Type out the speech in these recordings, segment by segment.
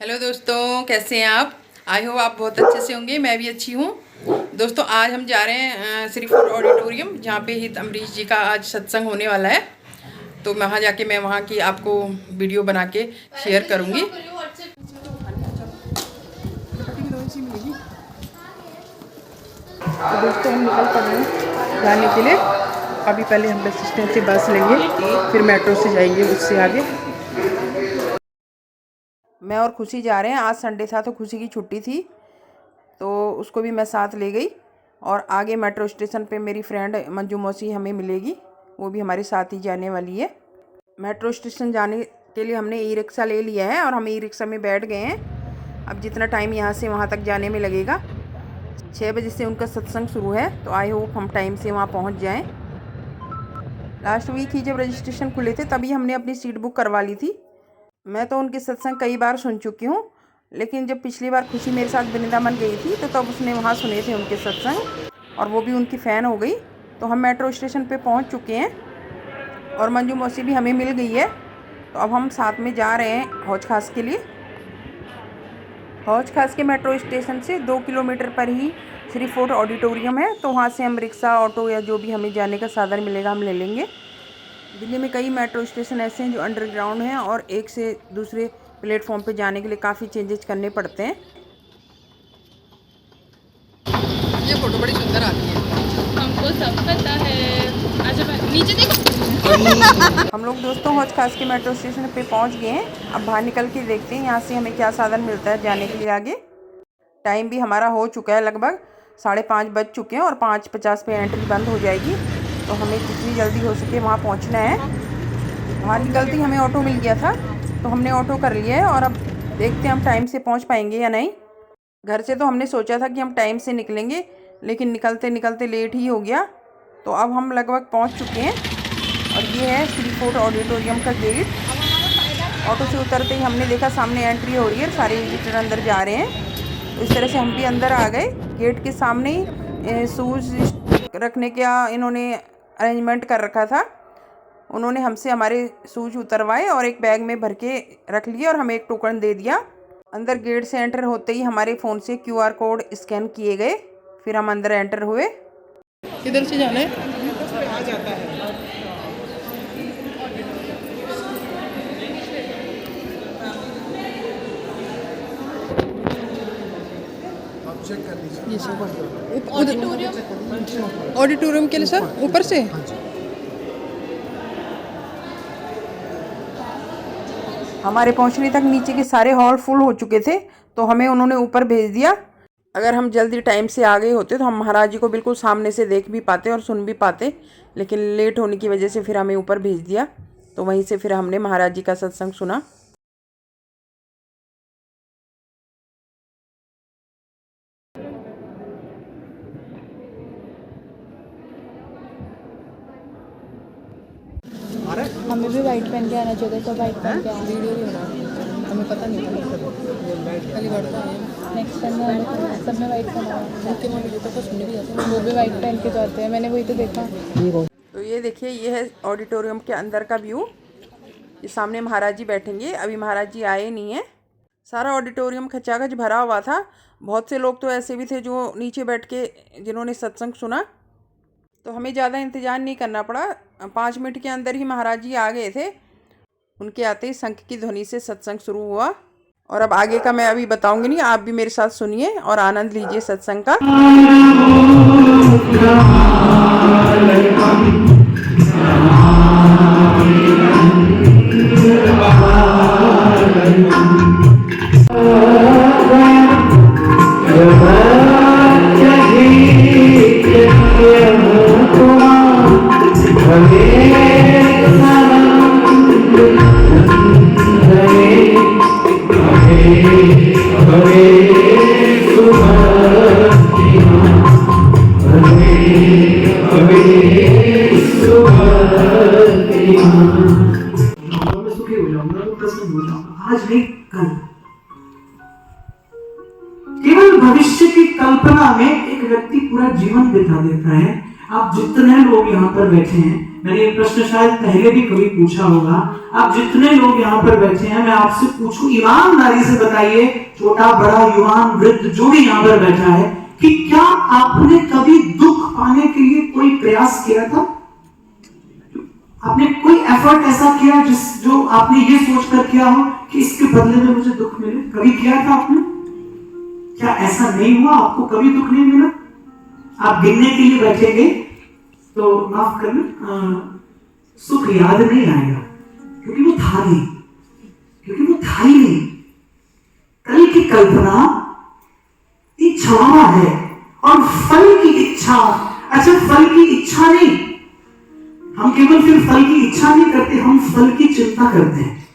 Hello दोस्तों, कैसे हैं आप। आई होप आप बहुत अच्छे से होंगे। मैं भी अच्छी हूँ। दोस्तों, आज हम जा रहे हैं श्री फूड ऑडिटोरियम, जहाँ पे हित अम्बरीश जी का आज सत्संग होने वाला है। तो वहाँ जाके मैं वहाँ की आपको वीडियो बना के शेयर करूँगी। तो दोस्तों, हम निकल पड़े हैं जाने के लिए। अभी पहले हम बस स्टैंड से बस लेंगे, फिर मेट्रो से जाएंगे उससे आगे। मैं और खुशी जा रहे हैं। आज संडे था तो खुशी की छुट्टी थी, तो उसको भी मैं साथ ले गई। और आगे मेट्रो स्टेशन पे मेरी फ्रेंड मंजू मौसी हमें मिलेगी, वो भी हमारे साथ ही जाने वाली है। मेट्रो स्टेशन जाने के लिए हमने ई रिक्शा ले लिया है और हम ई रिक्शा में बैठ गए हैं। अब जितना टाइम यहाँ से वहाँ तक जाने में लगेगा, 6 बजे से उनका सत्संग शुरू है, तो आई होप हम टाइम से वहाँ पहुँच जाएँ। लास्ट वीक ही जब रजिस्ट्रेशन खुले थे तभी हमने अपनी सीट बुक करवा ली थी। मैं तो उनके सत्संग कई बार सुन चुकी हूँ, लेकिन जब पिछली बार खुशी मेरे साथ वृंदावन गई थी तो तब उसने वहाँ सुने थे उनके सत्संग, और वो भी उनकी फ़ैन हो गई। तो हम मेट्रो स्टेशन पे पहुँच चुके हैं और मंजू मौसी भी हमें मिल गई है। तो अब हम साथ में जा रहे हैं हौज खास के लिए। हौज खास के मेट्रो स्टेशन से 2 किलोमीटर पर ही श्री फूड ऑडिटोरियम है, तो वहाँ से हम रिक्शा, ऑटो या जो भी हमें जाने का साधन मिलेगा हम ले लेंगे। दिल्ली में कई मेट्रो स्टेशन ऐसे हैं जो अंडरग्राउंड हैं और एक से दूसरे प्लेटफॉर्म पे जाने के लिए काफ़ी चेंजेस करने पड़ते हैं। ये फोटो बड़ी सुंदर आती है, हमको सब पता है। अच्छा नीचे देखो। हम लोग दोस्तों हौज खास के मेट्रो स्टेशन पे पहुंच गए हैं। अब बाहर निकल के देखते हैं यहाँ से हमें क्या साधन मिलता है जाने के लिए आगे। टाइम भी हमारा हो चुका है, लगभग 5:30 बज चुके हैं और 5:50 पे एंट्री बंद हो जाएगी। तो हमें जितनी जल्दी हो सके वहाँ पहुँचना है। बाहर निकलते ही हमें ऑटो मिल गया था, तो हमने ऑटो कर लिया है और अब देखते हैं हम टाइम से पहुँच पाएंगे या नहीं। घर से तो हमने सोचा था कि हम टाइम से निकलेंगे, लेकिन निकलते निकलते लेट ही हो गया। तो अब हम लगभग पहुँच चुके हैं और ये है श्री फूड ऑडिटोरियम का गेट। ऑटो से उतरते ही हमने देखा सामने एंट्री हो रही है, सारे विजिटर अंदर जा रहे हैं। तो इस तरह से हम भी अंदर आ गए। गेट के सामने ही शूज़ रखने का इन्होंने अरेंजमेंट कर रखा था। उन्होंने हमसे हमारे शूज़ उतरवाए और एक बैग में भर के रख लिए और हमें एक टोकन दे दिया। अंदर गेट से एंटर होते ही हमारे फ़ोन से QR कोड स्कैन किए गए, फिर हम अंदर एंटर हुए। किधर से जाना है? आ जाता है। चेक कर लीजिए। ऑडिटोरियम के लिए सर ऊपर से। हमारे पहुंचने तक नीचे के सारे हॉल फुल हो चुके थे, तो हमें उन्होंने ऊपर भेज दिया। अगर हम जल्दी टाइम से आ गए होते तो हम महाराज जी को बिल्कुल सामने से देख भी पाते और सुन भी पाते, लेकिन लेट होने की वजह से फिर हमें ऊपर भेज दिया। तो वहीं से फिर हमने महाराज जी का सत्संग सुना। हमें भी वाइट पहन के आना चाहिए, तो वाइट पहन के आना। वीडियो नहीं हो रहा, हमें पता नहीं खाली बढ़ता है। नेक्स्ट टाइम में सब में वाइट पहना तो सुनने भी जाते हैं, वो भी वाइट पहन के जाते हैं, मैंने वही तो देखा। तो ये देखिए, ये है ऑडिटोरियम के अंदर का व्यू। ये सामने महाराज जी बैठेंगे, अभी महाराज जी आए नहीं हैं। सारा ऑडिटोरियम खचाखच भरा हुआ था। बहुत से लोग तो ऐसे भी थे जो नीचे बैठ के जिन्होंने सत्संग सुना। तो हमें ज़्यादा इंतज़ार नहीं करना पड़ा, 5 मिनट के अंदर ही महाराज जी आ गए थे। उनके आते ही शंख की ध्वनि से सत्संग शुरू हुआ। और अब आगे का मैं अभी बताऊंगी नहीं, आप भी मेरे साथ सुनिए और आनंद लीजिए सत्संग का। आज नहीं कल। केवल भविष्य की कल्पना में एक व्यक्ति पूरा जीवन बिता देता है। आप जितने लोग यहाँ पर बैठे हैं, मैंने ये प्रश्न शायद पहले भी कभी पूछा होगा। आप जितने लोग यहाँ पर बैठे हैं, मैं आपसे पूछूं, ईमानदारी से बताइए, छोटा बड़ा युवान वृद्ध जो भी यहाँ पर बैठा है, कि क्या आपने कभी दुख पाने के लिए कोई प्रयास किया था? आपने कोई एफर्ट ऐसा किया जो आपने ये सोचकर किया हो कि इसके बदले में मुझे दुख मिले? कभी किया था आपने? क्या ऐसा नहीं हुआ? आपको कभी दुख नहीं मिला? आप गिनने के लिए बैठेंगे तो माफ करना, सुख याद नहीं आएगा, क्योंकि वो था ही नहीं। कल की कल्पना इच्छा है और फल की इच्छा। अच्छा, फल की इच्छा नहीं, हम केवल फिर फल की इच्छा नहीं करते, हम फल की चिंता करते हैं।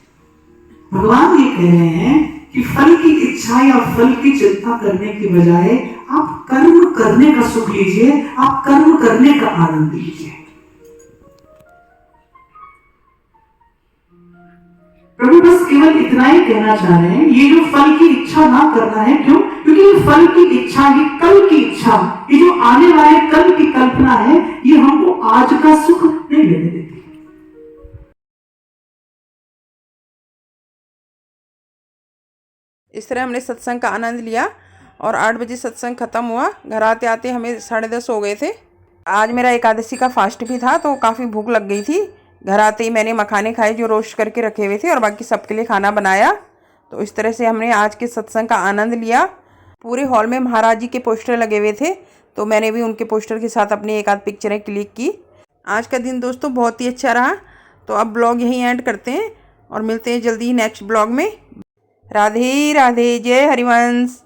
भगवान ये कह रहे हैं कि फल की इच्छा या फल की चिंता करने की बजाय आप कर्म करने का सुख लीजिए, आप कर्म करने का आनंद लीजिए। प्रभु बस केवल इतना ही कहना चाह रहे हैं, ये जो फल की इच्छा ना करना है, क्यों? क्योंकि ये फल की इच्छा, ये कल की इच्छा, ये जो आने वाले कल की कल्पना है, ये हमको आज का सुख नहीं लेने देती। इस तरह हमने सत्संग का आनंद लिया और 8 बजे सत्संग ख़त्म हुआ। घर आते आते हमें 10:30 हो गए थे। आज मेरा एकादशी का फास्ट भी था, तो काफ़ी भूख लग गई थी। घर आते ही मैंने मखाने खाए जो रोस्ट करके रखे हुए थे, और बाकी सबके लिए खाना बनाया। तो इस तरह से हमने आज के सत्संग का आनंद लिया। पूरे हॉल में महाराज जी के पोस्टर लगे हुए थे, तो मैंने भी उनके पोस्टर के साथ अपनी एक आध पिक्चरें क्लिक की। आज का दिन दोस्तों बहुत ही अच्छा रहा। तो अब ब्लॉग यहीं एंड करते हैं और मिलते हैं जल्दी ही नेक्स्ट ब्लॉग में। राधे राधे, जय हरिवंश।